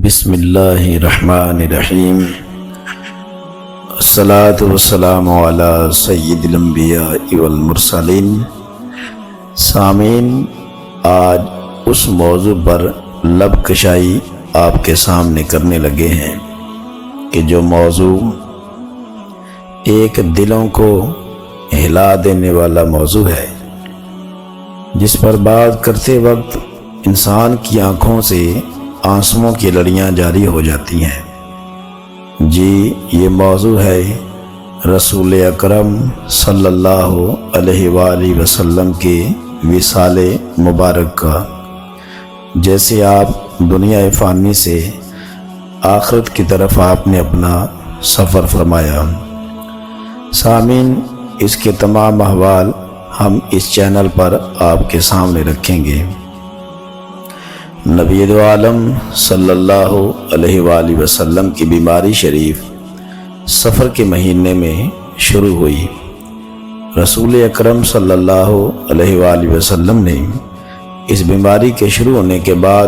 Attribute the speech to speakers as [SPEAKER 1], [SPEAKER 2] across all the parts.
[SPEAKER 1] بسم اللہ الرحمن الرحیم، الصلاۃ والسلام علی سید الانبیاء والمرسلین۔ سامعین، آج اس موضوع پر لب کشائی آپ کے سامنے کرنے لگے ہیں کہ جو موضوع ایک دلوں کو ہلا دینے والا موضوع ہے، جس پر بات کرتے وقت انسان کی آنکھوں سے آنسوؤں کی لڑیاں جاری ہو جاتی ہیں۔ جی، یہ موضوع ہے رسول اکرم صلی اللہ علیہ وآلہ وسلم کے وصال مبارک کا۔ جیسے آپ دنیا فانی سے آخرت کی طرف آپ نے اپنا سفر فرمایا۔ سامعین، اس کے تمام احوال ہم اس چینل پر آپ کے سامنے رکھیں گے۔ نبی دو عالم صلی اللہ علیہ وآلہ وسلم کی بیماری شریف سفر کے مہینے میں شروع ہوئی۔ رسول اکرم صلی اللہ علیہ وآلہ وسلم نے اس بیماری کے شروع ہونے کے بعد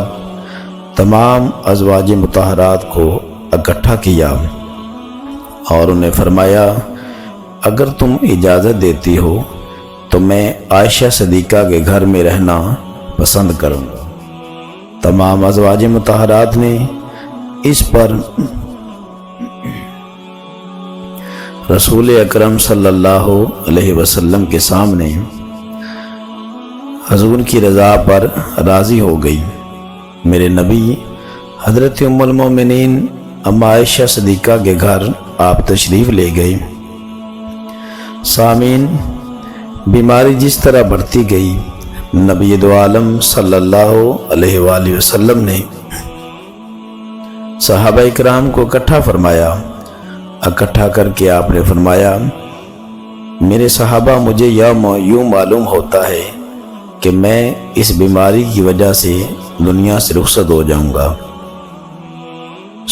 [SPEAKER 1] تمام ازواج مطہرات کو اکٹھا کیا اور انہیں فرمایا، اگر تم اجازت دیتی ہو تو میں عائشہ صدیقہ کے گھر میں رہنا پسند کروں گا۔ تمام ازواج مطہرات نے اس پر رسول اکرم صلی اللہ علیہ وسلم کے سامنے حضور کی رضا پر راضی ہو گئی۔ میرے نبی حضرت ام المومنین اما عائشہ صدیقہ کے گھر آپ تشریف لے گئے۔ سامعین، بیماری جس طرح بڑھتی گئی، نبی دو عالم صلی اللہ علیہ وآلہ وسلم نے صحابہ اکرام کو اکٹھا فرمایا۔ اکٹھا کر کے آپ نے فرمایا، میرے صحابہ، مجھے یوں معلوم ہوتا ہے کہ میں اس بیماری کی وجہ سے دنیا سے رخصت ہو جاؤں گا۔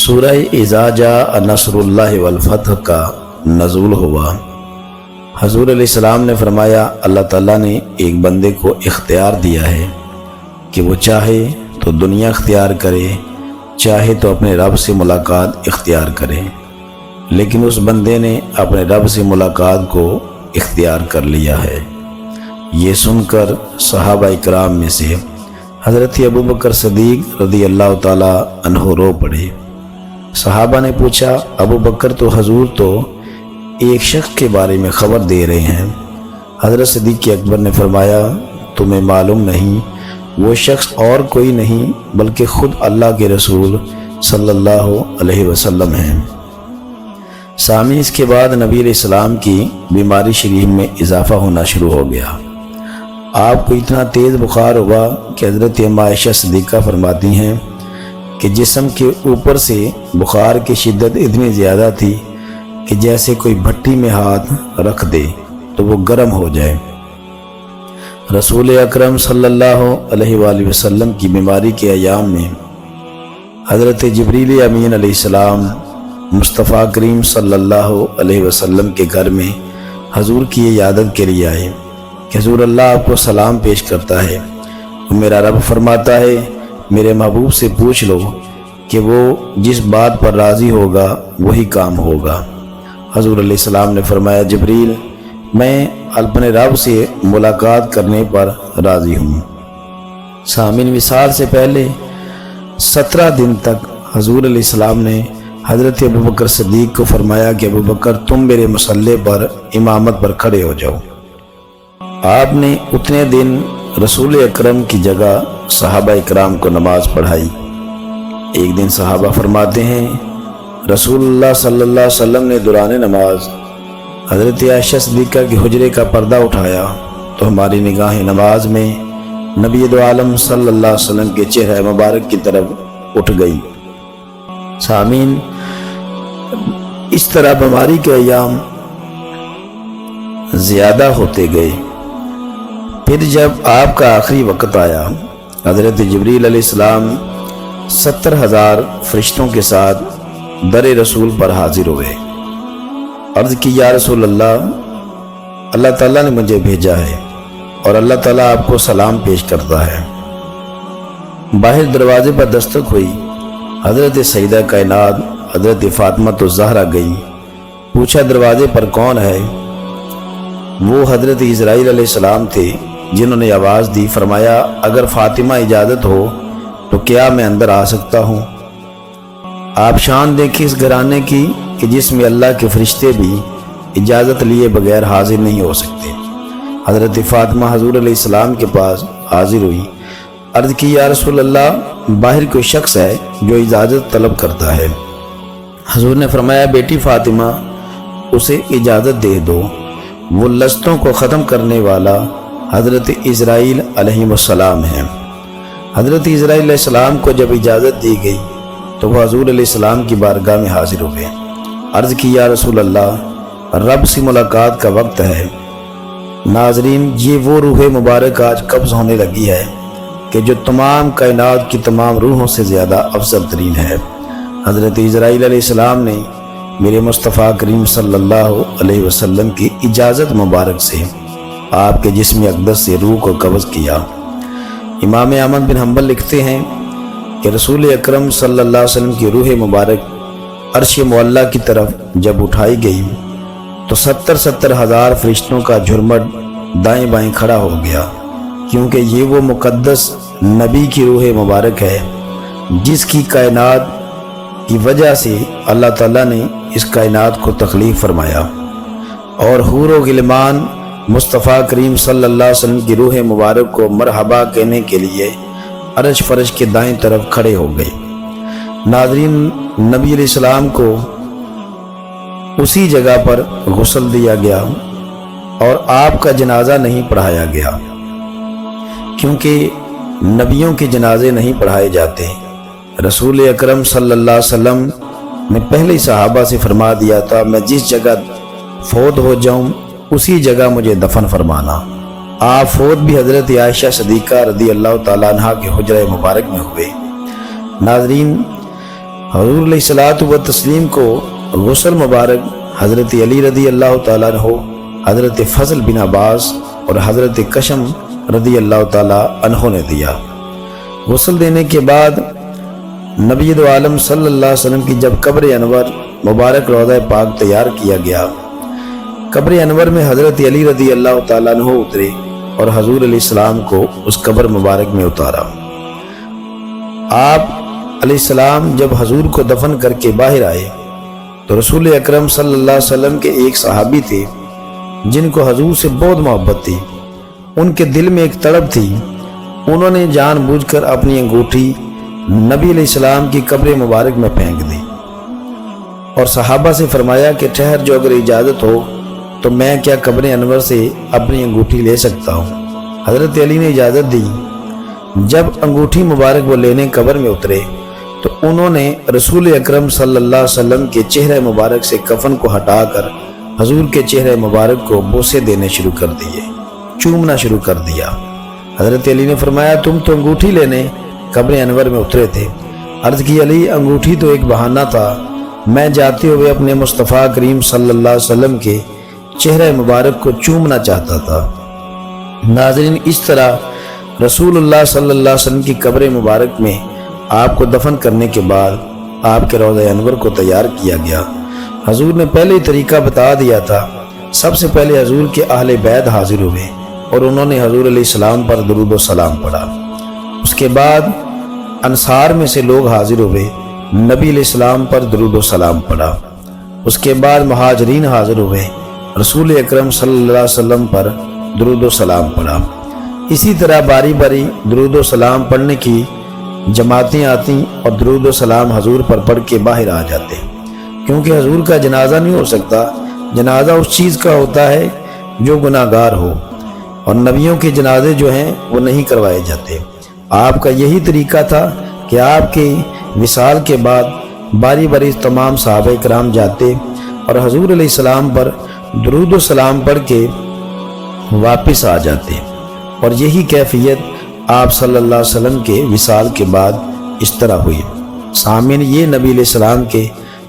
[SPEAKER 1] سورہ اذا جاء نصر اللہ والفتح کا نزول ہوا۔ حضور علیہ السلام نے فرمایا، اللہ تعالیٰ نے ایک بندے کو اختیار دیا ہے کہ وہ چاہے تو دنیا اختیار کرے، چاہے تو اپنے رب سے ملاقات اختیار کرے، لیکن اس بندے نے اپنے رب سے ملاقات کو اختیار کر لیا ہے۔ یہ سن کر صحابہ اکرام میں سے حضرت ابوبکر صدیق رضی اللہ تعالی عنہ رو پڑے۔ صحابہ نے پوچھا، ابوبکر، تو حضور تو ایک شخص کے بارے میں خبر دے رہے ہیں۔ حضرت صدیق اکبر نے فرمایا، تمہیں معلوم نہیں، وہ شخص اور کوئی نہیں بلکہ خود اللہ کے رسول صلی اللہ علیہ وسلم ہیں۔ سامعین، اس کے بعد نبی علیہ السلام کی بیماری شریف میں اضافہ ہونا شروع ہو گیا۔ آپ کو اتنا تیز بخار ہوا کہ حضرت اما عائشہ صدیقہ فرماتی ہیں کہ جسم کے اوپر سے بخار کی شدت اتنی زیادہ تھی کہ جیسے کوئی بھٹی میں ہاتھ رکھ دے تو وہ گرم ہو جائے۔ رسول اکرم صلی اللہ علیہ وآلہ وسلم کی بیماری کے ایام میں حضرت جبریل امین علیہ السلام مصطفیٰ کریم صلی اللہ علیہ وسلم کے گھر میں حضور کی عیادت کے لیے آئے کہ حضور، اللہ آپ کو سلام پیش کرتا ہے۔ میرا رب فرماتا ہے، میرے محبوب سے پوچھ لو کہ وہ جس بات پر راضی ہوگا وہی کام ہوگا۔ حضور علیہ السلام نے فرمایا، جبریل، میں اپنے رب سے ملاقات کرنے پر راضی ہوں۔ سامعین، وصال سے پہلے 17 دن تک حضور علیہ السلام نے حضرت ابوبکر صدیق کو فرمایا کہ ابوبکر، تم میرے مصلی پر امامت پر کھڑے ہو جاؤ۔ آپ نے اتنے دن رسول اکرم کی جگہ صحابہ اکرام کو نماز پڑھائی۔ ایک دن صحابہ فرماتے ہیں، رسول اللہ صلی اللہ علیہ وسلم نے دوران نماز حضرت عائشہ صدیقہ کے حجرے کا پردہ اٹھایا تو ہماری نگاہیں نماز میں نبی دو عالم صلی اللہ علیہ وسلم کے چہرہ مبارک کی طرف اٹھ گئی۔ سامعین، اس طرح بیماری کے ایام زیادہ ہوتے گئے۔ پھر جب آپ کا آخری وقت آیا، حضرت جبریل علیہ السلام 70,000 فرشتوں کے ساتھ در رسول پر حاضر ہوئے۔ عرض کی، یا رسول اللہ، اللہ تعالیٰ نے مجھے بھیجا ہے اور اللہ تعالیٰ آپ کو سلام پیش کرتا ہے۔ باہر دروازے پر دستک ہوئی۔ حضرت سیدہ کائنات حضرت فاطمہ الزہرا گئی، پوچھا دروازے پر کون ہے؟ وہ حضرت اسرائیل علیہ السلام تھے جنہوں نے آواز دی، فرمایا اگر فاطمہ اجازت ہو تو کیا میں اندر آ سکتا ہوں؟ آپ شان دیکھیں اس گھرانے کی کہ جس میں اللہ کے فرشتے بھی اجازت لیے بغیر حاضر نہیں ہو سکتے۔ حضرت فاطمہ حضور علیہ السلام کے پاس حاضر ہوئی، عرض کی یا رسول اللہ، باہر کوئی شخص ہے جو اجازت طلب کرتا ہے۔ حضور نے فرمایا بیٹی فاطمہ، اسے اجازت دے دو، وہ لستوں کو ختم کرنے والا حضرت اسرائیل علیہ السلام ہے۔ حضرت اسرائیل علیہ السلام کو جب اجازت دی گئی تو وہ حضور علیہ السلام کی بارگاہ میں حاضر ہوئے، عرض کی یا رسول اللہ، رب سے ملاقات کا وقت ہے۔ ناظرین، یہ وہ روح مبارک آج قبض ہونے لگی ہے کہ جو تمام کائنات کی تمام روحوں سے زیادہ افضل ترین ہے۔ حضرت اسرائیل علیہ السلام نے میرے مصطفیٰ کریم صلی اللہ علیہ وسلم کی اجازت مبارک سے آپ کے جسم اقدس سے روح کو قبض کیا۔ امام احمد بن حنبل لکھتے ہیں کہ رسول اکرم صلی اللہ علیہ وسلم کی روح مبارک عرش معلیٰ کی طرف جب اٹھائی گئی تو 70 ہزار فرشتوں کا جھرمٹ دائیں بائیں کھڑا ہو گیا، کیونکہ یہ وہ مقدس نبی کی روح مبارک ہے جس کی کائنات کی وجہ سے اللہ تعالیٰ نے اس کائنات کو تخلیق فرمایا، اور حور و غلمان مصطفیٰ کریم صلی اللہ علیہ وسلم کی روح مبارک کو مرحبا کہنے کے لیے عرش فرش کے دائیں طرف کھڑے ہو گئے۔ ناظرین، نبی علیہ السلام کو اسی جگہ پر غسل دیا گیا اور آپ کا جنازہ نہیں پڑھایا گیا، کیونکہ نبیوں کے جنازے نہیں پڑھائے جاتے۔ رسول اکرم صلی اللہ علیہ وسلم نے پہلے صحابہ سے فرما دیا تھا میں جس جگہ فوت ہو جاؤں اسی جگہ مجھے دفن فرمانا۔ آپ فوت بھی حضرت عائشہ صدیقہ رضی اللہ تعالیٰ عنہ کے حجرہ مبارک میں ہوئے۔ ناظرین، حضور علیہ الصلوۃ والتسلیم کو غسل مبارک حضرت علی رضی اللہ تعالیٰ عنہ، حضرت فضل بن عباس اور حضرت کشم رضی اللہ تعالیٰ عنہ نے دیا۔ غسل دینے کے بعد نبی دو عالم صلی اللہ علیہ وسلم کی جب قبر انور مبارک روضہ پاک تیار کیا گیا، قبر انور میں حضرت علی رضی اللہ تعالیٰ عنہ اترے اور حضور علیہ السلام کو اس قبر مبارک میں اتارا۔ آپ علیہ السلام جب حضور کو دفن کر کے باہر آئے تو رسول اکرم صلی اللہ علیہ وسلم کے ایک صحابی تھے جن کو حضور سے بہت محبت تھی، ان کے دل میں ایک تڑپ تھی۔ انہوں نے جان بوجھ کر اپنی انگوٹھی نبی علیہ السلام کی قبر مبارک میں پھینک دی اور صحابہ سے فرمایا کہ ٹھہر جو، اگر اجازت ہو تو میں کیا قبر انور سے اپنی انگوٹھی لے سکتا ہوں؟ حضرت علی نے اجازت دی۔ جب انگوٹھی مبارک وہ لینے قبر میں اترے تو انہوں نے رسول اکرم صلی اللہ علیہ وسلم کے چہرے مبارک سے کفن کو ہٹا کر حضور کے چہرے مبارک کو بوسے دینے شروع کر دیے، چومنا شروع کر دیا۔ حضرت علی نے فرمایا تم تو انگوٹھی لینے قبر انور میں اترے تھے۔ عرض کی علی، انگوٹھی تو ایک بہانہ تھا، میں جاتے ہوئے اپنے مصطفیٰ کریم صلی اللہ علیہ وسلم کے چہرے مبارک کو چومنا چاہتا تھا۔ ناظرین، اس طرح رسول اللہ صلی اللہ علیہ وسلم کی قبر مبارک میں آپ کو دفن کرنے کے بعد آپ کے روضہ انور کو تیار کیا گیا۔ حضور نے پہلے ہی طریقہ بتا دیا تھا۔ سب سے پہلے حضور کے اہل بیت حاضر ہوئے اور انہوں نے حضور علیہ السلام پر درود و سلام پڑھا۔ اس کے بعد انصار میں سے لوگ حاضر ہوئے، نبی علیہ السلام پر درود و سلام پڑھا۔ اس کے بعد مہاجرین حاضر ہوئے، رسول اکرم صلی اللہ علیہ وسلم پر درود و سلام پڑھا۔ اسی طرح باری باری درود و سلام پڑھنے کی جماعتیں آتی اور درود و سلام حضور پر پڑھ کے باہر آ جاتے، کیونکہ حضور کا جنازہ نہیں ہو سکتا۔ جنازہ اس چیز کا ہوتا ہے جو گناہ گار ہو، اور نبیوں کے جنازے جو ہیں وہ نہیں کروائے جاتے۔ آپ کا یہی طریقہ تھا کہ آپ کے وصال کے بعد باری باری تمام صحابہ کرام جاتے اور حضور علیہ السلام پر درود و سلام پڑھ کے واپس آ جاتے، اور یہی کیفیت آپ صلی اللہ علیہ وسلم کے وصال کے بعد اس طرح ہوئی۔ سامعین، یہ نبی علیہ السلام کے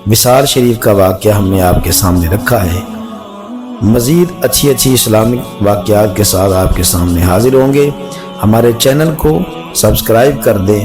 [SPEAKER 1] وصال شریف کا واقعہ ہم نے آپ کے سامنے رکھا ہے۔ مزید اچھی اسلامک واقعات کے ساتھ آپ کے سامنے حاضر ہوں گے۔ ہمارے چینل کو سبسکرائب کر دیں،